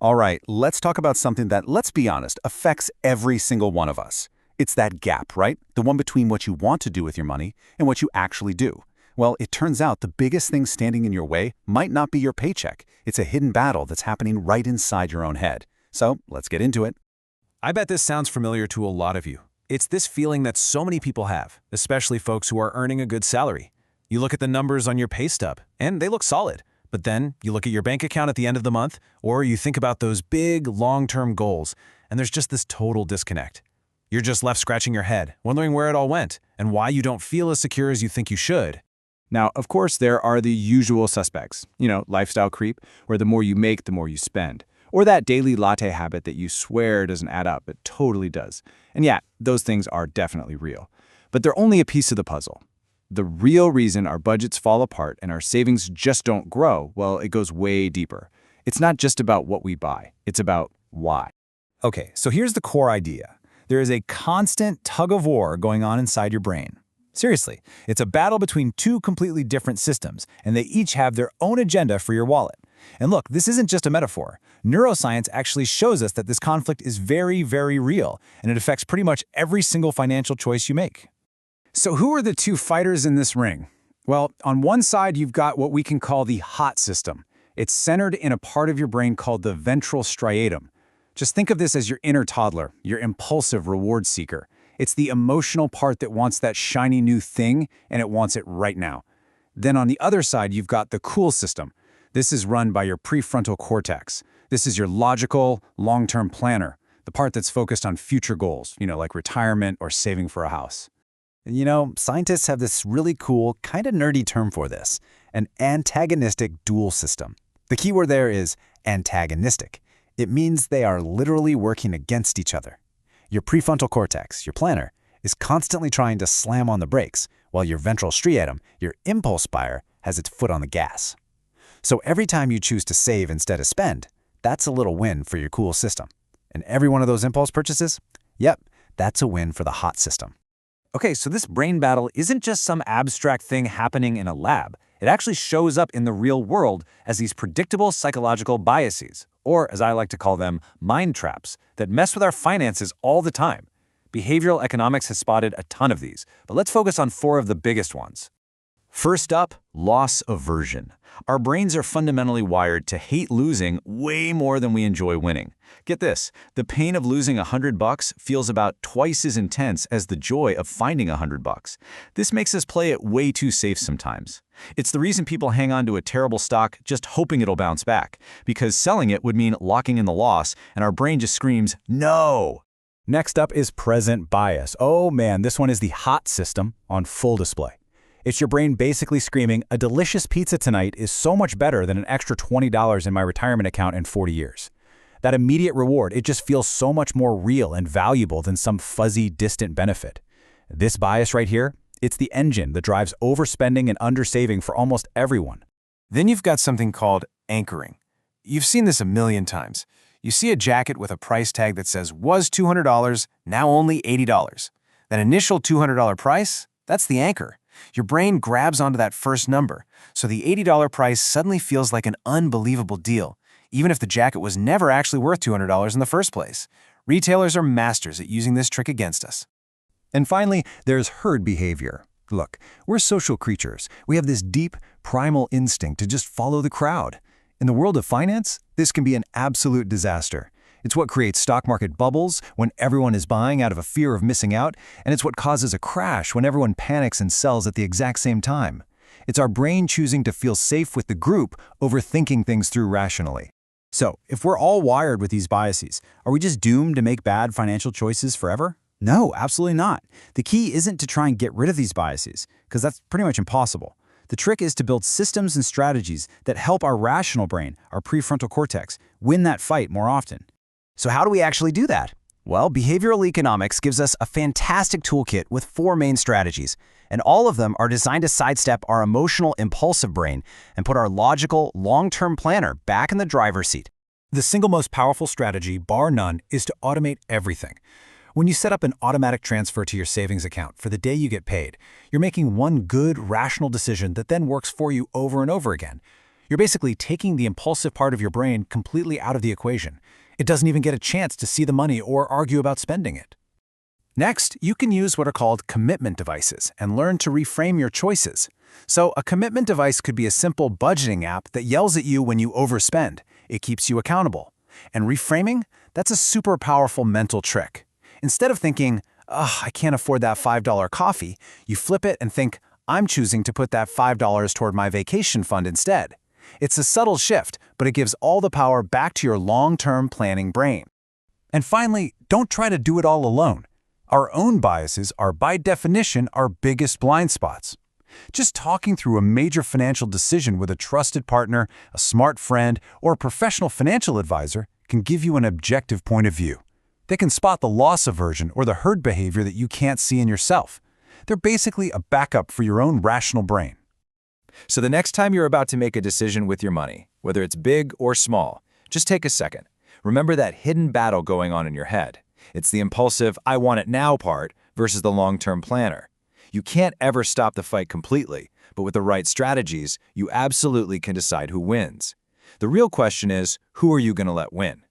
All right, let's talk about something that, let's be honest, affects every single one of us. It's that gap, right? The one between what you want to do with your money and what you actually do. Well, it turns out the biggest thing standing in your way might not be your paycheck. It's a hidden battle that's happening right inside your own head. So let's get into it. I bet this sounds familiar to a lot of you. It's this feeling that so many people have, especially folks who are earning a good salary. You look at the numbers on your pay stub, and they look solid. But then you look at your bank account at the end of the month, or you think about those big, long-term goals, and there's just this total disconnect. You're just left scratching your head, wondering where it all went, and why you don't feel as secure as you think you should. Now, of course, there are the usual suspects. Lifestyle creep, where the more you make, the more you spend. Or that daily latte habit that you swear doesn't add up, but totally does. And yeah, those things are definitely real. But they're only a piece of the puzzle. The real reason our budgets fall apart and our savings just don't grow, well, it goes way deeper. It's not just about what we buy. It's about why. Okay, so here's the core idea. There is a constant tug-of-war going on inside your brain. Seriously, it's a battle between two completely different systems, and they each have their own agenda for your wallet. And look, this isn't just a metaphor. Neuroscience actually shows us that this conflict is very, very real, and it affects pretty much every single financial choice you make. So who are the two fighters in this ring? Well, on one side, you've got what we can call the hot system. It's centered in a part of your brain called the ventral striatum. Just think of this as your inner toddler, your impulsive reward seeker. It's the emotional part that wants that shiny new thing, and it wants it right now. Then on the other side, you've got the cool system. This is run by your prefrontal cortex. This is your logical, long-term planner, the part that's focused on future goals, like retirement or saving for a house. Scientists have this really cool, kind of nerdy term for this, an antagonistic dual system. The key word there is antagonistic. It means they are literally working against each other. Your prefrontal cortex, your planner, is constantly trying to slam on the brakes, while your ventral striatum, your impulse buyer, has its foot on the gas. So every time you choose to save instead of spend, that's a little win for your cool system. And every one of those impulse purchases? Yep, that's a win for the hot system. Okay, so this brain battle isn't just some abstract thing happening in a lab. It actually shows up in the real world as these predictable psychological biases, or as I like to call them, mind traps, that mess with our finances all the time. Behavioral economics has spotted a ton of these, but let's focus on 4 of the biggest ones. First up, loss aversion. Our brains are fundamentally wired to hate losing way more than we enjoy winning. Get this, the pain of losing $100 feels about twice as intense as the joy of finding $100. This makes us play it way too safe sometimes. It's the reason people hang on to a terrible stock just hoping it'll bounce back, because selling it would mean locking in the loss, and our brain just screams, no! Next up is present bias. Oh man, this one is the hot system on full display. It's your brain basically screaming, a delicious pizza tonight is so much better than an extra $20 in my retirement account in 40 years. That immediate reward, it just feels so much more real and valuable than some fuzzy, distant benefit. This bias right here, it's the engine that drives overspending and undersaving for almost everyone. Then you've got something called anchoring. You've seen this a million times. You see a jacket with a price tag that says was $200, now only $80. That initial $200 price, that's the anchor. Your brain grabs onto that first number, so the $80 price suddenly feels like an unbelievable deal, even if the jacket was never actually worth $200 in the first place. Retailers are masters at using this trick against us. And finally, there's herd behavior. Look, we're social creatures. We have this deep, primal instinct to just follow the crowd. In the world of finance, this can be an absolute disaster. It's what creates stock market bubbles when everyone is buying out of a fear of missing out, and it's what causes a crash when everyone panics and sells at the exact same time. It's our brain choosing to feel safe with the group over thinking things through rationally. So, if we're all wired with these biases, are we just doomed to make bad financial choices forever? No, absolutely not. The key isn't to try and get rid of these biases, because that's pretty much impossible. The trick is to build systems and strategies that help our rational brain, our prefrontal cortex, win that fight more often. So how do we actually do that? Well, behavioral economics gives us a fantastic toolkit with 4 main strategies, and all of them are designed to sidestep our emotional, impulsive brain and put our logical, long-term planner back in the driver's seat. The single most powerful strategy, bar none, is to automate everything. When you set up an automatic transfer to your savings account for the day you get paid, you're making one good, rational decision that then works for you over and over again. You're basically taking the impulsive part of your brain completely out of the equation. It doesn't even get a chance to see the money or argue about spending it. Next, you can use what are called commitment devices and learn to reframe your choices. So a commitment device could be a simple budgeting app that yells at you when you overspend. It keeps you accountable. And reframing, that's a super powerful mental trick. Instead of thinking, "Ugh, I can't afford that $5 coffee," you flip it and think, "I'm choosing to put that $5 toward my vacation fund instead." It's a subtle shift, but it gives all the power back to your long-term planning brain. And finally, don't try to do it all alone. Our own biases are, by definition, our biggest blind spots. Just talking through a major financial decision with a trusted partner, a smart friend, or a professional financial advisor can give you an objective point of view. They can spot the loss aversion or the herd behavior that you can't see in yourself. They're basically a backup for your own rational brain. So the next time you're about to make a decision with your money, whether it's big or small, just take a second. Remember that hidden battle going on in your head. It's the impulsive, "I want it now" part versus the long-term planner. You can't ever stop the fight completely, but with the right strategies, you absolutely can decide who wins. The real question is, who are you going to let win?